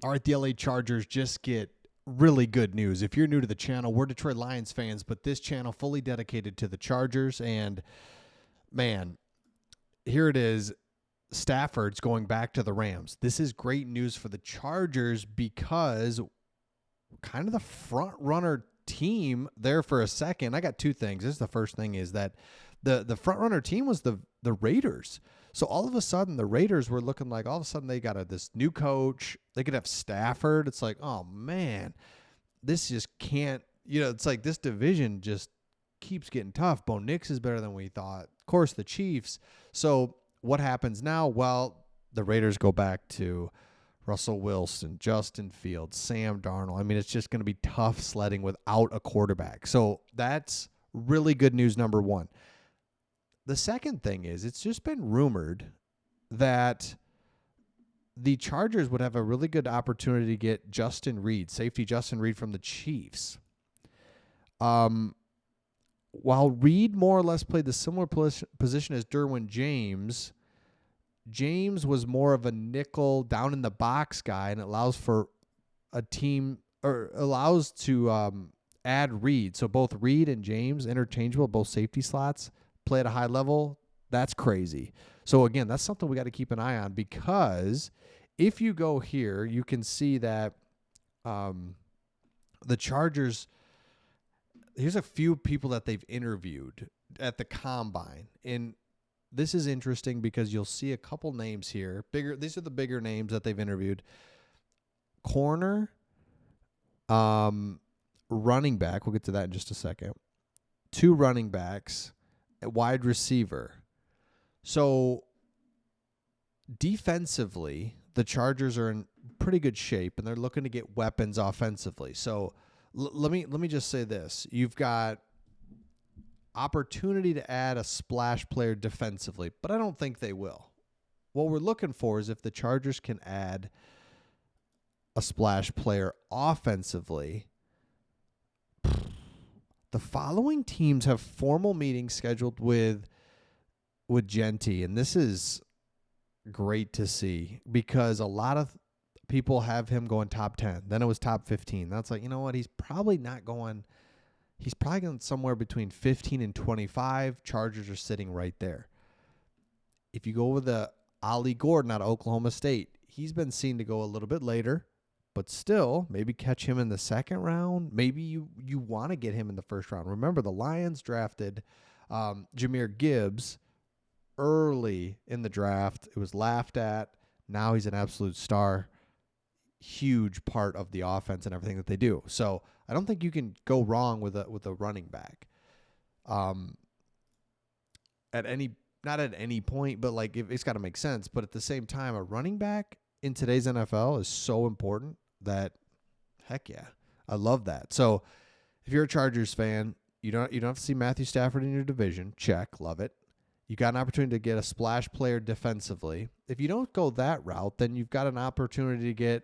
All right, the LA Chargers just get really good news. If you're new to the channel, we're Detroit Lions fans, but this channel fully dedicated to the Chargers. And man, here it is. Stafford's going back to the Rams. This is great news for the Chargers because kind of the front runner team there for a second. I got two things. This is the first thing is that the front runner team was the Raiders. So all of a sudden the Raiders were looking like all of a sudden they got this new coach. They could have Stafford. It's like, oh man, this just can't, it's like this division just keeps getting tough. Bo Nix is better than we thought. Of course, the Chiefs. So what happens now? Well, the Raiders go back to Russell Wilson, Justin Fields, Sam Darnold. I mean, it's just going to be tough sledding without a quarterback. So that's really good news, number one. The second thing is it's just been rumored that the Chargers would have a really good opportunity to get Justin Reid, safety Justin Reid from the Chiefs. While Reid more or less played the similar position as Derwin James, James was more of a nickel down in the box guy, and it allows for a team or allows to add Reid. So both Reid and James interchangeable, both safety slots, play at a high level. That's crazy. So again, that's something we got to keep an eye on, because if you go here, you can see that the Chargers, here's a few people that they've interviewed at the combine. And this is interesting because you'll see a couple names here. These are the bigger names that they've interviewed. Corner, running back. We'll get to that in just a second. 2 running backs, a wide receiver. So defensively, the Chargers are in pretty good shape, and they're looking to get weapons offensively. So let me just say this. You've got opportunity to add a splash player defensively, but I don't think they will. What we're looking for is if the Chargers can add a splash player offensively. The following teams have formal meetings scheduled with Genti, and this is great to see because a lot of people have him going top 10. Then it was top 15. That's like, you know what? He's probably going somewhere between 15 and 25. Chargers are sitting right there. If you go with the Ollie Gordon out of Oklahoma State, he's been seen to go a little bit later, but still maybe catch him in the second round. Maybe you want to get him in the first round. Remember, the Lions drafted Jahmyr Gibbs early in the draft. It was laughed at. Now he's an absolute star. Huge part of the offense and everything that they do. So I don't think you can go wrong with a running back. Not at any point, but like it's got to make sense. But at the same time, a running back in today's NFL is so important that heck yeah, I love that. So if you're a Chargers fan, you don't have to see Matthew Stafford in your division. Check, love it. You got an opportunity to get a splash player defensively. If you don't go that route, then you've got an opportunity to get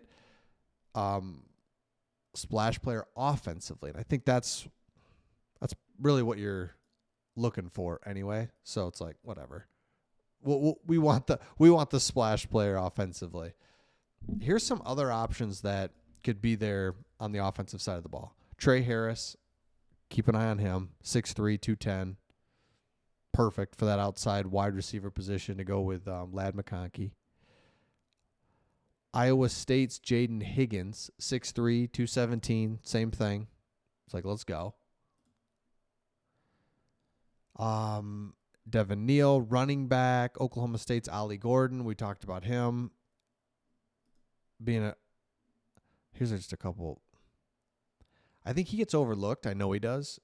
splash player offensively. And I think that's really what you're looking for anyway. So it's like, whatever. We want the splash player offensively. Here's some other options that could be there on the offensive side of the ball. Trey Harris, keep an eye on him. 6'3", 210. Perfect for that outside wide receiver position to go with Ladd McConkey. Iowa State's Jaden Higgins, 6'3", 217, same thing. It's like, let's go. Devin Neal, running back. Oklahoma State's Ollie Gordon. We talked about him here's just a couple. I think he gets overlooked. I know he does.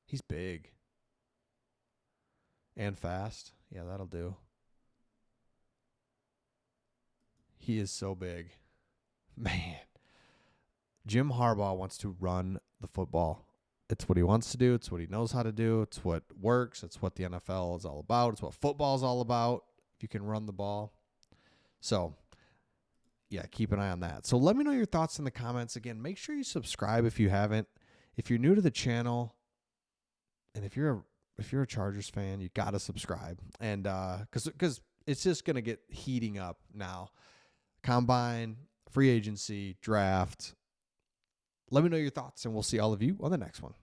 He's big and fast. Yeah, that'll do. He is so big. Man. Jim Harbaugh wants to run the football. It's what he wants to do. It's what he knows how to do. It's what works. It's what the NFL is all about. It's what football is all about. If you can run the ball. So, yeah, keep an eye on that. So let me know your thoughts in the comments. Again, make sure you subscribe if you haven't. If you're new to the channel, and if you're a Chargers fan, you got to subscribe. And because it's just going to get heating up now. combine, free agency, draft. Let me know your thoughts, and we'll see all of you on the next one.